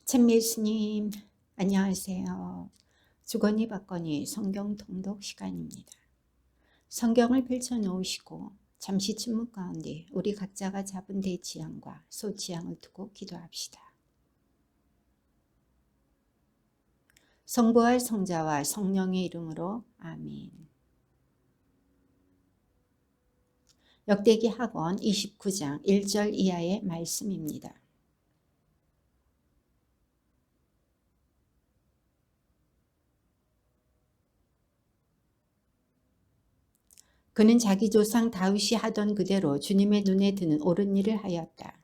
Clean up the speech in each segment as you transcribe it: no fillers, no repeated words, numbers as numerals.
찬미스님, 안녕하세요. 주거니 받거니 성경 통독 시간입니다. 성경을 펼쳐놓으시고 잠시 침묵 가운데 우리 각자가 잡은 대지향과 소지향을 두고 기도합시다. 성부와 성자와 성령의 이름으로 아멘. 역대기 학원 29장 1절 이하의 말씀입니다. 그는 자기 조상 다윗이 하던 그대로 주님의 눈에 드는 옳은 일을 하였다.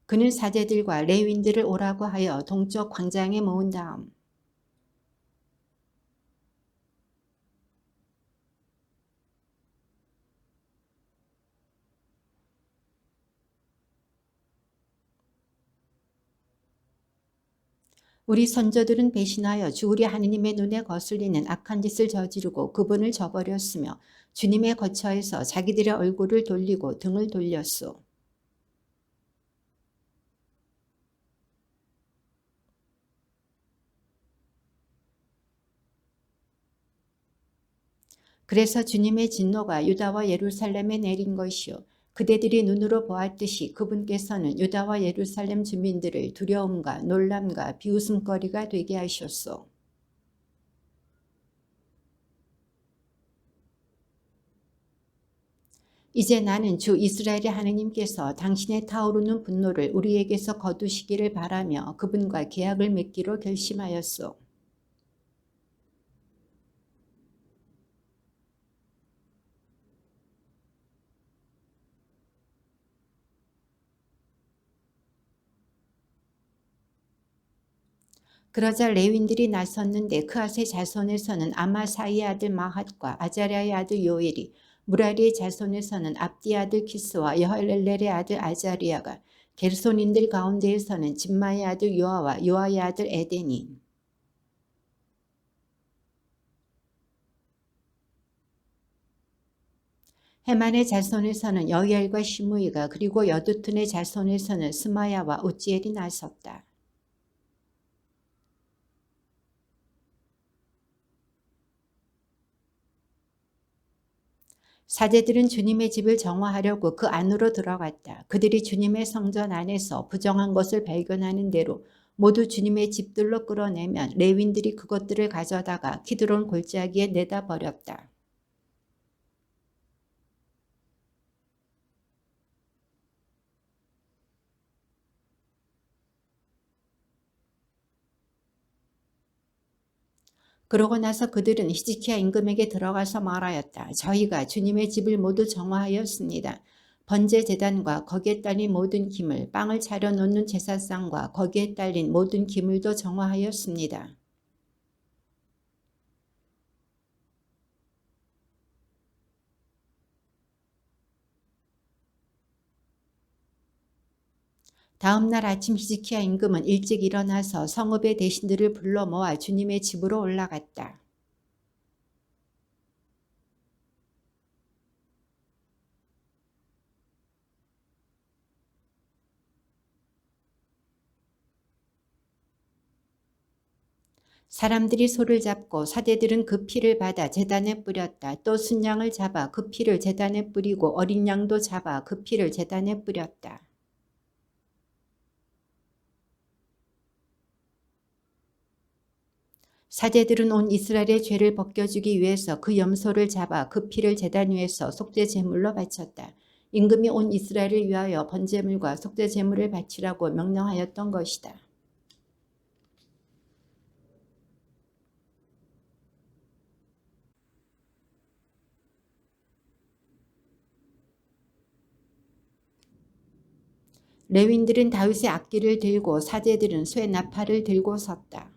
그는 사제들과 레위인들을 오라고 하여 동쪽 광장에 모은 다음 우리 선조들은 배신하여 주 우리 하느님의 눈에 거슬리는 악한 짓을 저지르고 그분을 저버렸으며 주님의 거처에서 자기들의 얼굴을 돌리고 등을 돌렸소. 그래서 주님의 진노가 유다와 예루살렘에 내린 것이요 그대들이 눈으로 보았듯이 그분께서는 유다와 예루살렘 주민들을 두려움과 놀람과 비웃음거리가 되게 하셨소. 이제 나는 주 이스라엘의 하느님께서 당신의 타오르는 분노를 우리에게서 거두시기를 바라며 그분과 계약을 맺기로 결심하였소. 그러자 레윈들이 나섰는데 그앗의 자손에서는 아마사이의 아들 마핫과 아자랴의 아들 요엘이, 무라리의 자손에서는 압디의 아들 키스와 여할렐렐의 아들 아자리아가, 게르손인들 가운데에서는 진마의 아들 요아와 요아의 아들 에덴이, 헤만의 자손에서는 여이엘과 시므이가, 그리고 여두툰의 자손에서는 스마야와 우지엘이 나섰다. 사제들은 주님의 집을 정화하려고 그 안으로 들어갔다. 그들이 주님의 성전 안에서 부정한 것을 발견하는 대로 모두 주님의 집들로 끌어내면 레윈들이 그것들을 가져다가 키드론 골짜기에 내다 버렸다. 그러고 나서 그들은 히즈키야 임금에게 들어가서 말하였다. 저희가 주님의 집을 모두 정화하였습니다. 번제 제단과 거기에 딸린 모든 기물, 빵을 차려놓는 제사상과 거기에 딸린 모든 기물도 정화하였습니다. 다음 날 아침 히즈키야 임금은 일찍 일어나서 성읍의 대신들을 불러 모아 주님의 집으로 올라갔다. 사람들이 소를 잡고 사제들은 그 피를 받아 제단에 뿌렸다. 또 순양을 잡아 그 피를 제단에 뿌리고 어린 양도 잡아 그 피를 제단에 뿌렸다. 사제들은 온 이스라엘의 죄를 벗겨주기 위해서 그 염소를 잡아 그 피를 제단 위에서 속죄 제물로 바쳤다. 임금이 온 이스라엘을 위하여 번제물과 속죄 제물을 바치라고 명령하였던 것이다. 레윈들은 다윗의 악기를 들고 사제들은 쇠 나팔을 들고 섰다.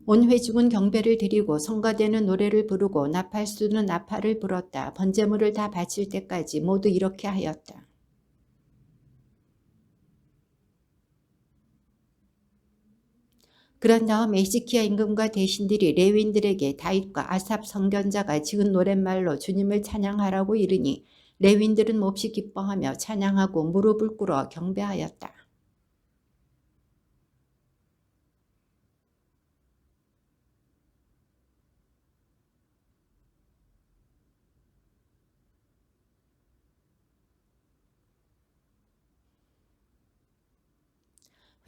온 회중은 경배를 드리고 성가되는 노래를 부르고 나팔수는 나팔을 불었다. 번제물을 다 바칠 때까지 모두 이렇게 하였다. 그런 다음 히스기야 임금과 대신들이 레위인들에게 다윗과 아삽 선견자가 지은 노랫말로 주님을 찬양하라고 이르니 레위인들은 몹시 기뻐하며 찬양하고 무릎을 꿇어 경배하였다.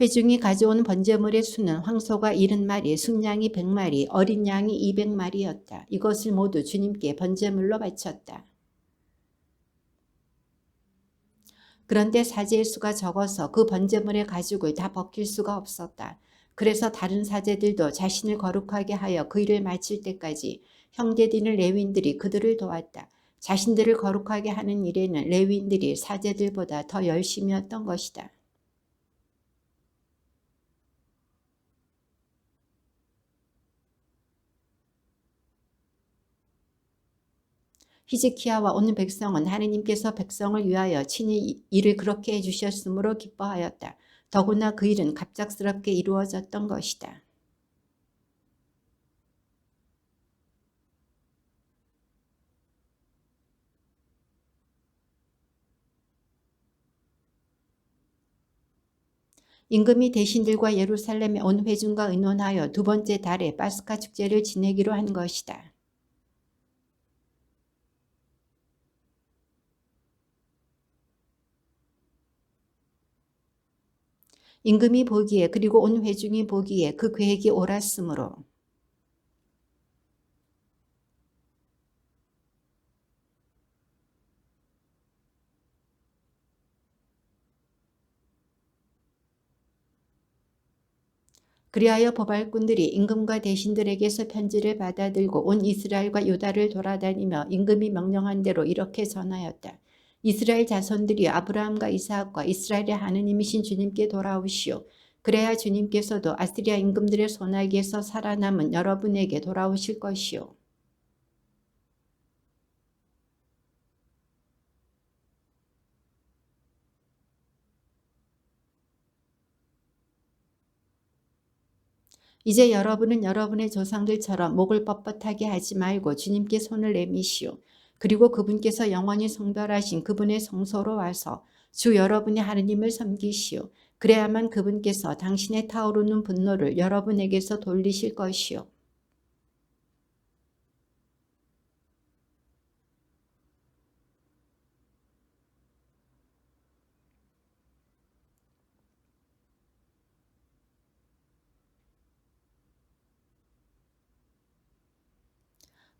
회중이 가져온 번제물의 수는 황소가 70마리, 순양이 100마리, 어린 양이 200마리였다. 이것을 모두 주님께 번제물로 바쳤다. 그런데 사제의 수가 적어서 그 번제물의 가죽을 다 벗길 수가 없었다. 그래서 다른 사제들도 자신을 거룩하게 하여 그 일을 마칠 때까지 형제들인 레위인들이 그들을 도왔다. 자신들을 거룩하게 하는 일에는 레위인들이 사제들보다 더 열심이었던 것이다. 히즈키야와 온 백성은 하느님께서 백성을 위하여 친히 일을 그렇게 해주셨으므로 기뻐하였다. 더구나 그 일은 갑작스럽게 이루어졌던 것이다. 임금이 대신들과 예루살렘에 온 회중과 의논하여 두 번째 달에 파스카 축제를 지내기로 한 것이다. 임금이 보기에 그리고 온 회중이 보기에 그 계획이 옳았으므로 그리하여 보발꾼들이 임금과 대신들에게서 편지를 받아들고 온 이스라엘과 유다를 돌아다니며 임금이 명령한 대로 이렇게 전하였다. 이스라엘 자손들이 아브라함과 이삭과 이스라엘의 하느님이신 주님께 돌아오시오. 그래야 주님께서도 아스리야 임금들의 손아귀에서 살아남은 여러분에게 돌아오실 것이오. 이제 여러분은 여러분의 조상들처럼 목을 뻣뻣하게 하지 말고 주님께 손을 내미시오. 그리고 그분께서 영원히 성별하신 그분의 성소로 와서 주 여러분의 하느님을 섬기시오. 그래야만 그분께서 당신의 타오르는 분노를 여러분에게서 돌리실 것이오.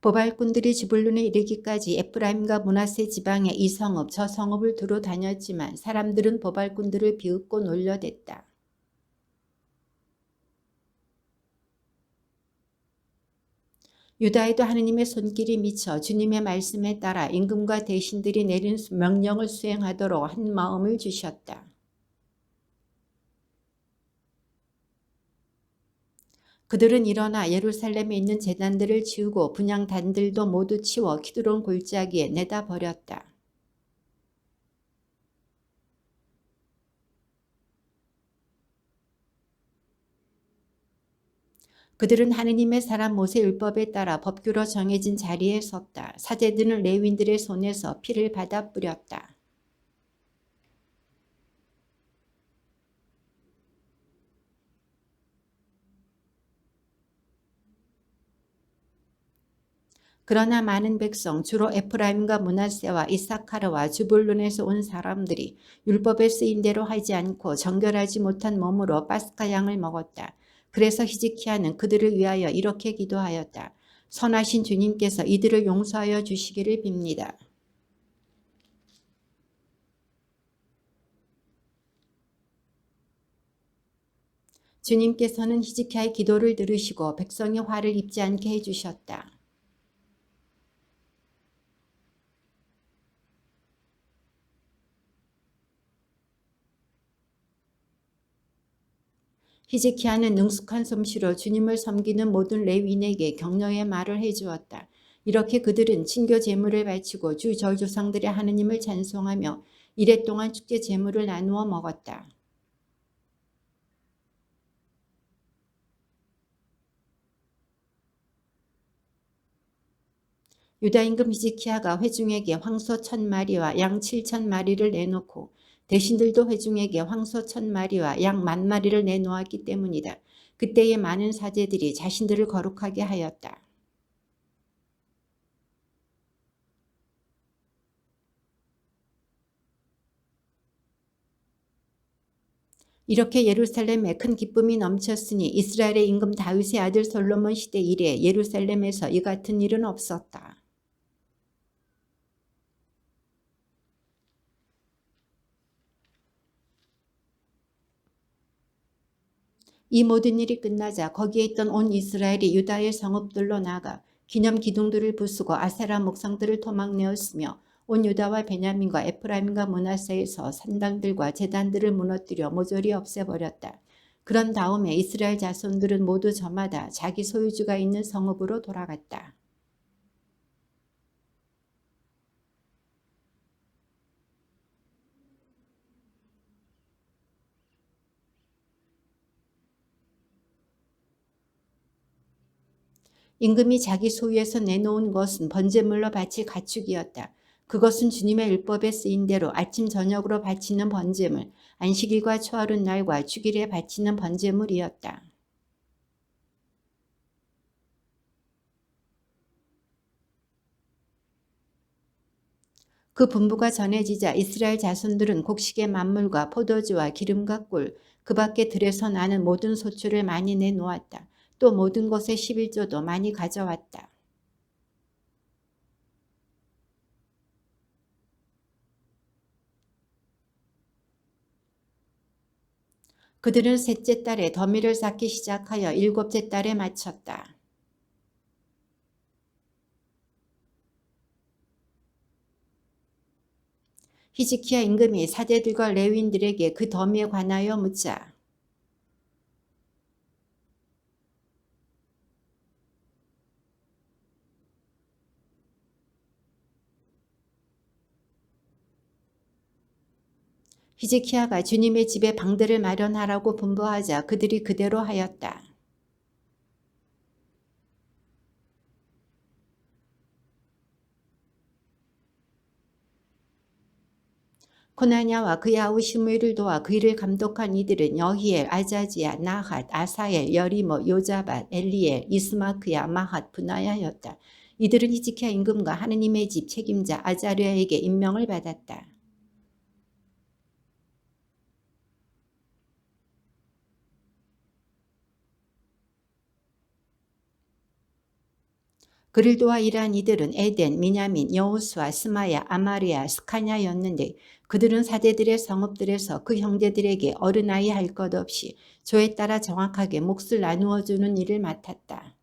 보발꾼들이 지불룬에 이르기까지 에프라임과 므낫세 지방의 이 성읍 저 성읍을 두루 다녔지만 사람들은 보발꾼들을 비웃고 놀려댔다. 유다에도 하느님의 손길이 미쳐 주님의 말씀에 따라 임금과 대신들이 내린 명령을 수행하도록 한 마음을 주셨다. 그들은 일어나 예루살렘에 있는 제단들을 치우고 분향단들도 모두 치워 키드론 골짜기에 내다 버렸다. 그들은 하느님의 사람 모세 율법에 따라 법규로 정해진 자리에 섰다. 사제들은 레위인들의 손에서 피를 받아 뿌렸다. 그러나 많은 백성, 주로 에프라임과 므낫세와 이사카르와 주불룬에서 온 사람들이 율법에 쓰인 대로 하지 않고 정결하지 못한 몸으로 파스카 양을 먹었다. 그래서 히즈키야는 그들을 위하여 이렇게 기도하였다. 선하신 주님께서 이들을 용서하여 주시기를 빕니다. 주님께서는 히즈키야의 기도를 들으시고 백성이 화를 입지 않게 해주셨다. 히즈키야는 능숙한 솜씨로 주님을 섬기는 모든 레위인에게 격려의 말을 해주었다. 이렇게 그들은 친교 제물을 바치고 주 저조상들의 하느님을 찬송하며 이래 동안 축제 제물을 나누어 먹었다. 유다 임금 히즈키야가 회중에게 황소 1,000마리와 양 7,000마리를 내놓고 대신들도 회중에게 황소 1,000마리와 양 10,000마리를 내놓았기 때문이다. 그때의 많은 사제들이 자신들을 거룩하게 하였다. 이렇게 예루살렘에 큰 기쁨이 넘쳤으니 이스라엘의 임금 다윗의 아들 솔로몬 시대 이래 예루살렘에서 이 같은 일은 없었다. 이 모든 일이 끝나자 거기에 있던 온 이스라엘이 유다의 성읍들로 나가 기념 기둥들을 부수고 아세라 목상들을 토막내었으며 온 유다와 베냐민과 에프라임과 므낫세에서 산당들과 제단들을 무너뜨려 모조리 없애버렸다. 그런 다음에 이스라엘 자손들은 모두 저마다 자기 소유주가 있는 성읍으로 돌아갔다. 임금이 자기 소유에서 내놓은 것은 번제물로 바칠 가축이었다. 그것은 주님의 율법에 쓰인 대로 아침 저녁으로 바치는 번제물, 안식일과 초하룻날과 주일에 바치는 번제물이었다. 그 분부가 전해지자 이스라엘 자손들은 곡식의 만물과 포도주와 기름과 꿀, 그 밖에 들에서 나는 모든 소출을 많이 내놓았다. 또 모든 것의 11조도 많이 가져왔다. 그들은 셋째 달에 더미를 쌓기 시작하여 일곱째 달에 마쳤다. 히즈키야 임금이 사제들과 레위인들에게 그 더미에 관하여 묻자 히즈키야가 주님의 집에 방들을 마련하라고 분부하자 그들이 그대로 하였다. 코나냐와 그의 아우 시므이를 도와 그 일을 감독한 이들은 여히엘, 아자지야, 나핫, 아사엘, 여리모, 요자밧, 엘리엘, 이스마크야, 마핫, 분하야였다. 이들은 히즈키야 임금과 하느님의 집 책임자 아자랴에게 임명을 받았다. 그를 도와 일한 이들은 에덴, 미냐민, 여호수아, 스마야, 아마리아, 스카냐였는데 그들은 사제들의 성읍들에서 그 형제들에게 어른아이 할 것 없이 조에 따라 정확하게 몫을 나누어 주는 일을 맡았다.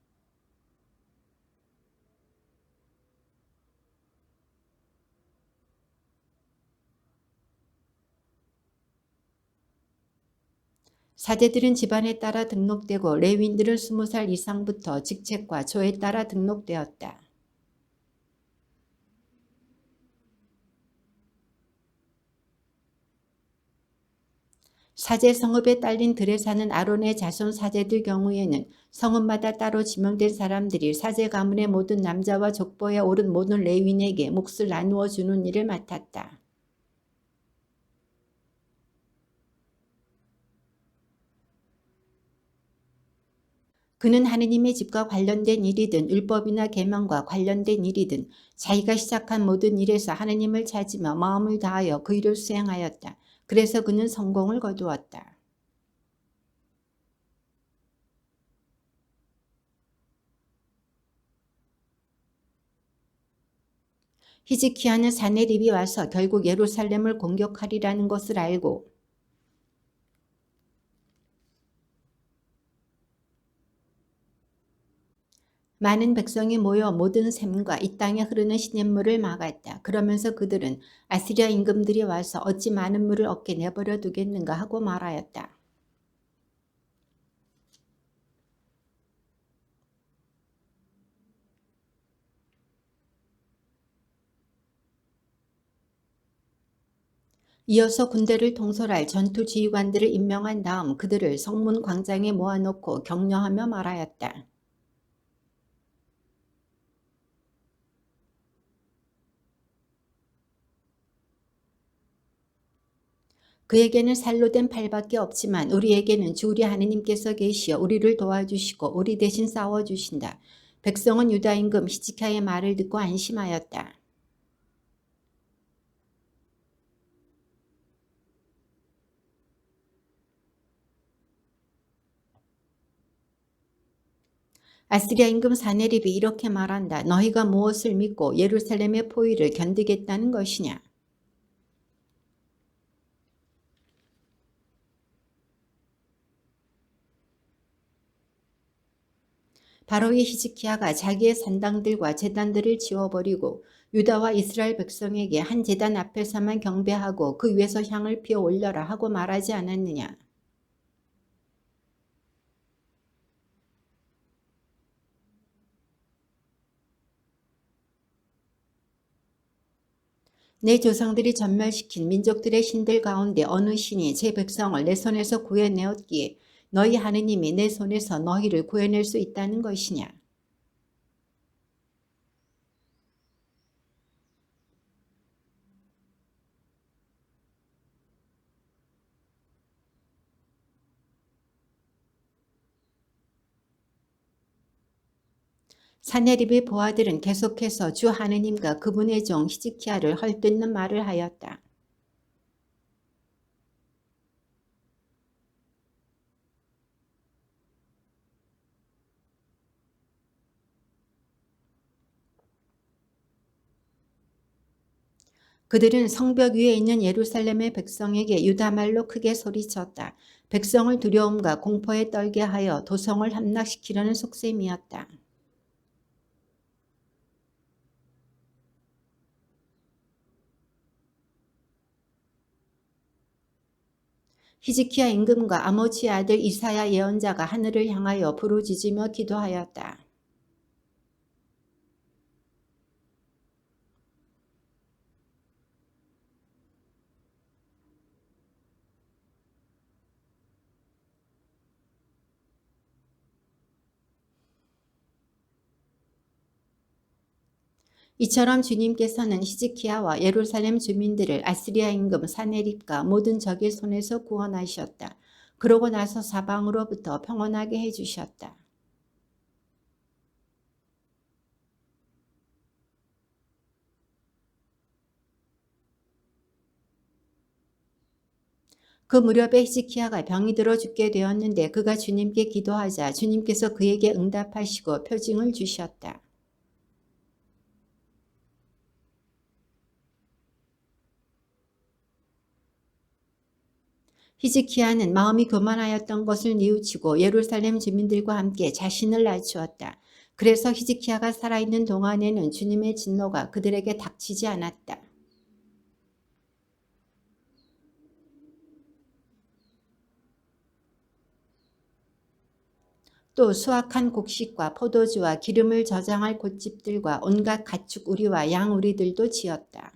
사제들은 집안에 따라 등록되고 레위인들은 20살 이상부터 직책과 조에 따라 등록되었다. 사제 성읍에 딸린 들에 사는 아론의 자손 사제들 경우에는 성읍마다 따로 지명된 사람들이 사제 가문의 모든 남자와 족보에 오른 모든 레위인에게 몫을 나누어 주는 일을 맡았다. 그는 하느님의 집과 관련된 일이든 율법이나 계명과 관련된 일이든 자기가 시작한 모든 일에서 하느님을 찾으며 마음을 다하여 그 일을 수행하였다. 그래서 그는 성공을 거두었다. 히즈키야는 사네립이 와서 결국 예루살렘을 공격하리라는 것을 알고 많은 백성이 모여 모든 샘과 이 땅에 흐르는 시냇물을 막았다. 그러면서 그들은 아시리아 임금들이 와서 어찌 많은 물을 얻게 내버려 두겠는가 하고 말하였다. 이어서 군대를 통솔할 전투 지휘관들을 임명한 다음 그들을 성문 광장에 모아놓고 격려하며 말하였다. 그에게는 살로 된 팔밖에 없지만 우리에게는 주 우리 하느님께서 계시어 우리를 도와주시고 우리 대신 싸워주신다. 백성은 유다 임금 히즈키야의 말을 듣고 안심하였다. 아스리야 임금 사네립이 이렇게 말한다. 너희가 무엇을 믿고 예루살렘의 포위를 견디겠다는 것이냐. 바로 이 히즈키야가 자기의 산당들과 제단들을 지워버리고 유다와 이스라엘 백성에게 한 제단 앞에서만 경배하고 그 위에서 향을 피워 올려라 하고 말하지 않았느냐. 내 조상들이 전멸시킨 민족들의 신들 가운데 어느 신이 제 백성을 내 손에서 구해내었기에 너희 하느님이 내 손에서 너희를 구해낼 수 있다는 것이냐. 사네립의 부하들은 계속해서 주 하느님과 그분의 종 히즈키야를 헐뜯는 말을 하였다. 그들은 성벽 위에 있는 예루살렘의 백성에게 유다말로 크게 소리쳤다. 백성을 두려움과 공포에 떨게 하여 도성을 함락시키려는 속셈이었다. 히즈키야 임금과 아모츠의 아들 이사야 예언자가 하늘을 향하여 부르짖으며 기도하였다. 이처럼 주님께서는 히즈키야와 예루살렘 주민들을 아스리야 임금 사네립과 모든 적의 손에서 구원하셨다. 그러고 나서 사방으로부터 평온하게 해주셨다. 그 무렵에 히즈키야가 병이 들어 죽게 되었는데 그가 주님께 기도하자 주님께서 그에게 응답하시고 표징을 주셨다. 히즈키야는 마음이 교만하였던 것을 뉘우치고 예루살렘 주민들과 함께 자신을 낮추었다. 그래서 히즈키야가 살아있는 동안에는 주님의 진노가 그들에게 닥치지 않았다. 또 수확한 곡식과 포도주와 기름을 저장할 곶집들과 온갖 가축 우리와 양 우리들도 지었다.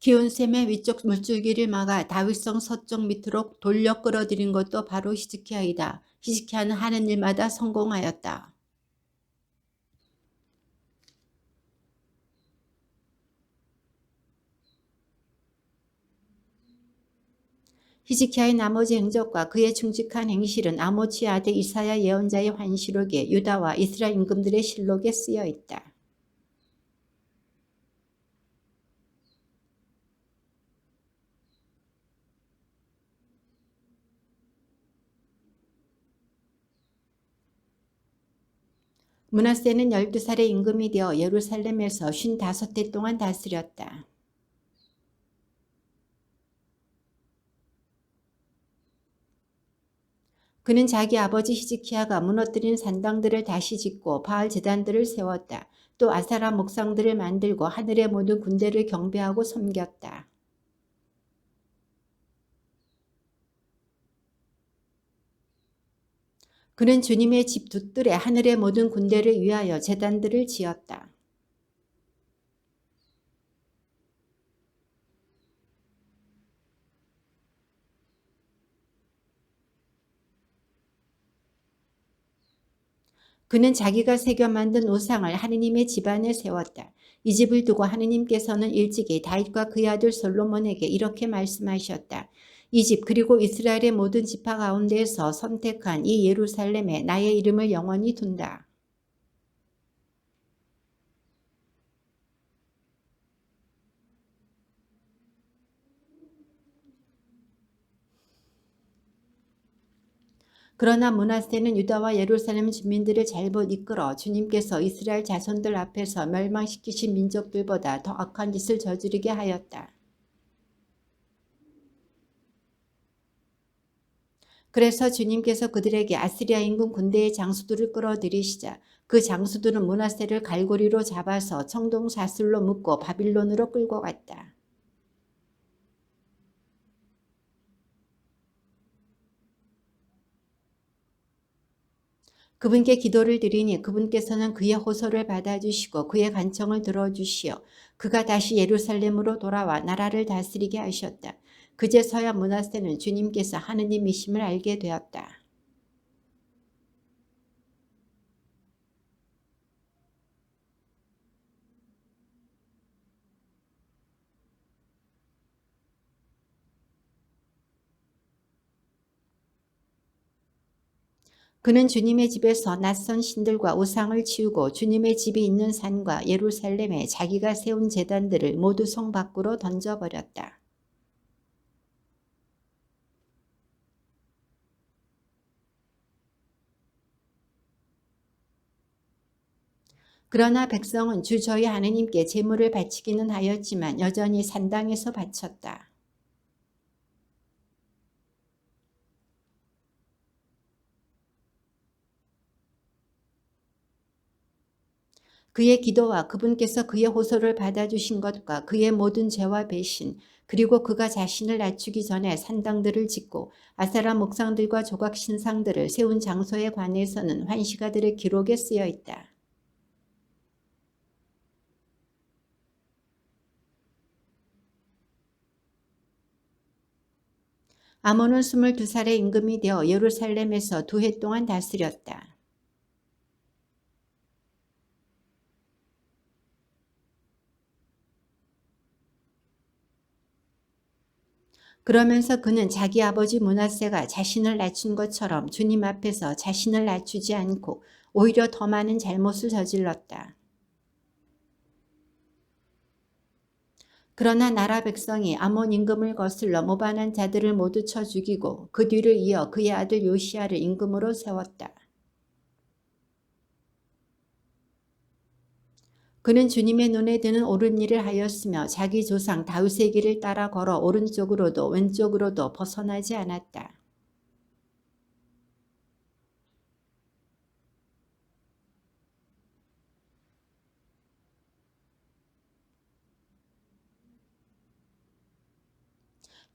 기온샘의 위쪽 물줄기를 막아 다윗성 서쪽 밑으로 돌려 끌어들인 것도 바로 히즈키야이다. 히즈키야는 하는 일마다 성공하였다. 히즈키야의 나머지 행적과 그의 충직한 행실은 아모츠의 아들 이사야 예언자의 환시록에 유다와 이스라엘 임금들의 실록에 쓰여 있다. 므낫세는 12살의 임금이 되어 예루살렘에서 55해 동안 다스렸다. 그는 자기 아버지 히즈키야가 무너뜨린 산당들을 다시 짓고 바알 제단들을 세웠다. 또 아사라 목상들을 만들고 하늘의 모든 군대를 경배하고 섬겼다. 그는 주님의 집 돛들에 하늘의 모든 군대를 위하여 제단들을 지었다. 그는 자기가 새겨 만든 우상을 하느님의 집안에 세웠다. 이 집을 두고 하느님께서는 일찍이 다윗과 그의 아들 솔로몬에게 이렇게 말씀하셨다. 이 집 그리고 이스라엘의 모든 지파 가운데에서 선택한 이 예루살렘에 나의 이름을 영원히 둔다. 그러나 므낫세는 유다와 예루살렘 주민들을 잘못 이끌어 주님께서 이스라엘 자손들 앞에서 멸망시키신 민족들보다 더 악한 짓을 저지르게 하였다. 그래서 주님께서 그들에게 아스리아 인근 군대의 장수들을 끌어들이시자 그 장수들은 므낫세를 갈고리로 잡아서 청동사슬로 묶고 바빌론으로 끌고 갔다. 그분께 기도를 드리니 그분께서는 그의 호소를 받아주시고 그의 간청을 들어주시어 그가 다시 예루살렘으로 돌아와 나라를 다스리게 하셨다. 그제서야 므낫세는 주님께서 하느님이심을 알게 되었다. 그는 주님의 집에서 낯선 신들과 우상을 치우고 주님의 집이 있는 산과 예루살렘에 자기가 세운 제단들을 모두 성 밖으로 던져버렸다. 그러나 백성은 주 저희 하느님께 제물을 바치기는 하였지만 여전히 산당에서 바쳤다. 그의 기도와 그분께서 그의 호소를 받아주신 것과 그의 모든 죄와 배신 그리고 그가 자신을 낮추기 전에 산당들을 짓고 아세라 목상들과 조각 신상들을 세운 장소에 관해서는 환시가들의 기록에 쓰여 있다. 아몬은 22살의 임금이 되어 예루살렘에서 2해 동안 다스렸다. 그러면서 그는 자기 아버지 므낫세가 자신을 낮춘 것처럼 주님 앞에서 자신을 낮추지 않고 오히려 더 많은 잘못을 저질렀다. 그러나 나라 백성이 아몬 임금을 거슬러 모반한 자들을 모두 쳐 죽이고 그 뒤를 이어 그의 아들 요시야를 임금으로 세웠다. 그는 주님의 눈에 드는 옳은 일을 하였으며 자기 조상 다윗의 길을 따라 걸어 오른쪽으로도 왼쪽으로도 벗어나지 않았다.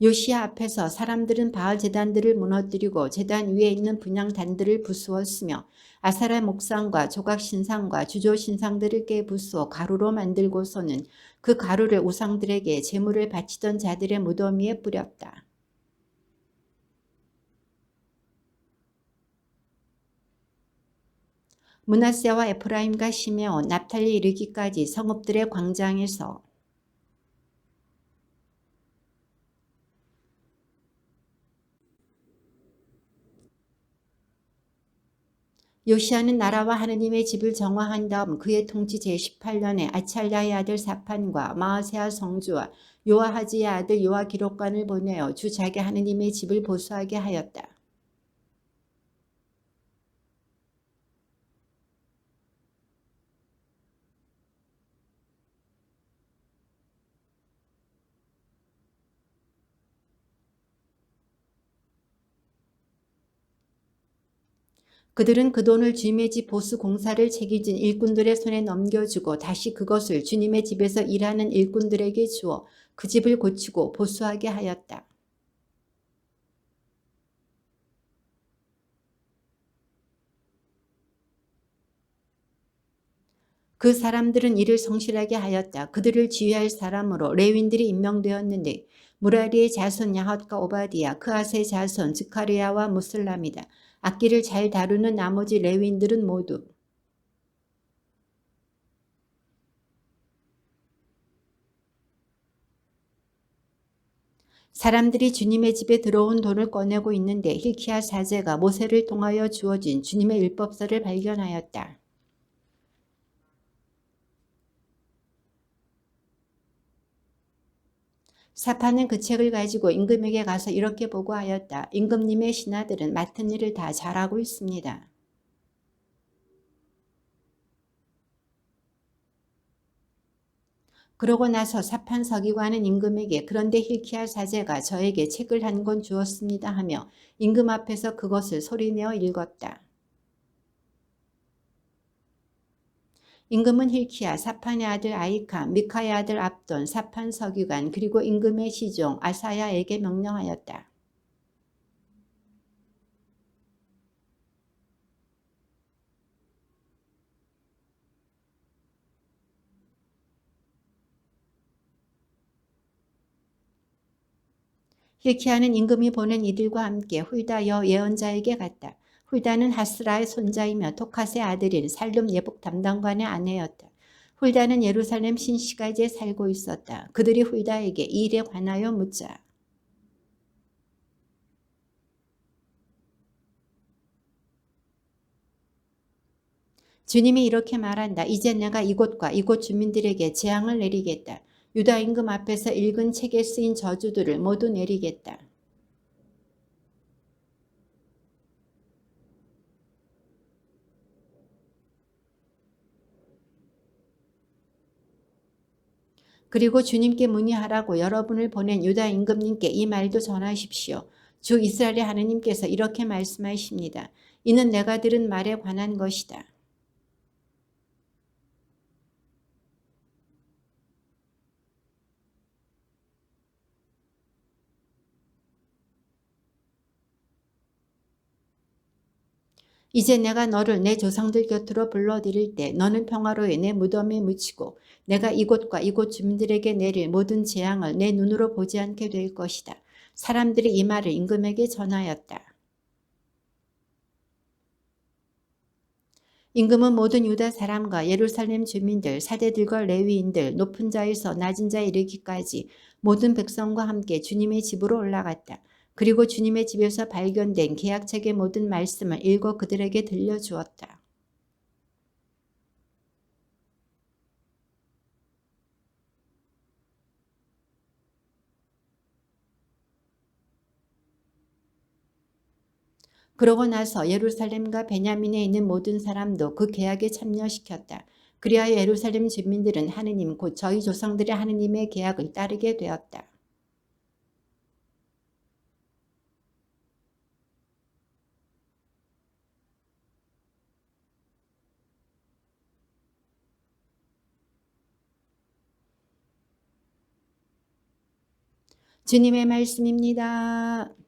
요시야 앞에서 사람들은 바알 제단들을 무너뜨리고 제단 위에 있는 분향단들을 부수었으며 아사라 목상과 조각 신상과 주조 신상들을 깨부수어 가루로 만들고서는 그 가루를 우상들에게 제물을 바치던 자들의 무덤 위에 뿌렸다. 므낫세와 에프라임과 시메온, 납탈리 이르기까지 성읍들의 광장에서 요시아는 나라와 하느님의 집을 정화한 다음 그의 통치 제18년에 아찰랴의 아들 사판과 마아세아 성주와 요아하지의 아들 요아 기록관을 보내어 주 자기 하느님의 집을 보수하게 하였다. 그들은 그 돈을 주님의 집 보수 공사를 책임진 일꾼들의 손에 넘겨주고 다시 그것을 주님의 집에서 일하는 일꾼들에게 주어 그 집을 고치고 보수하게 하였다. 그 사람들은 이를 성실하게 하였다. 그들을 지휘할 사람으로 레윈들이 임명되었는데 무라리의 자손 야헛과 오바디야, 그아스의 자손 즈카리야와 무슬람이다. 악기를 잘 다루는 나머지 레윈들은 모두 사람들이 주님의 집에 들어온 돈을 꺼내고 있는데 hilkia 사제가 모세를 통하여 주어진 주님의 율법서를 발견하였다. 사판은 그 책을 가지고 임금에게 가서 이렇게 보고하였다. 임금님의 신하들은 맡은 일을 다 잘하고 있습니다. 그러고 나서 사판 서기관은 임금에게 그런데 hilkia 사제가 저에게 책을 한 권 주었습니다 하며 임금 앞에서 그것을 소리내어 읽었다. 임금은 hilkia, 사판의 아들 아이캄, 미카의 아들 압돈, 사판 서기관 그리고 임금의 시종 아사야에게 명령하였다. hilki야는 임금이 보낸 이들과 함께 훌다 여 예언자에게 갔다. 훌다는 하스라의 손자이며 토카스의 아들인 살룸 예복 담당관의 아내였다. 훌다는 예루살렘 신시가지에 살고 있었다. 그들이 훌다에게 이 일에 관하여 묻자. 주님이 이렇게 말한다. 이제 내가 이곳과 이곳 주민들에게 재앙을 내리겠다. 유다 임금 앞에서 읽은 책에 쓰인 저주들을 모두 내리겠다. 그리고 주님께 문의하라고 여러분을 보낸 유다 임금님께 이 말도 전하십시오. 주 이스라엘의 하느님께서 이렇게 말씀하십니다. 이는 내가 들은 말에 관한 것이다. 이제 내가 너를 내 조상들 곁으로 불러들일 때 너는 평화로이 내 무덤에 묻히고 내가 이곳과 이곳 주민들에게 내릴 모든 재앙을 내 눈으로 보지 않게 될 것이다. 사람들이 이 말을 임금에게 전하였다. 임금은 모든 유다 사람과 예루살렘 주민들, 사대들과 레위인들, 높은 자에서 낮은 자에 이르기까지 모든 백성과 함께 주님의 집으로 올라갔다. 그리고 주님의 집에서 발견된 계약책의 모든 말씀을 읽어 그들에게 들려주었다. 그러고 나서 예루살렘과 베냐민에 있는 모든 사람도 그 계약에 참여시켰다. 그리하여 예루살렘 주민들은 하느님 곧 저희 조상들의 하느님의 계약을 따르게 되었다. 주님의 말씀입니다.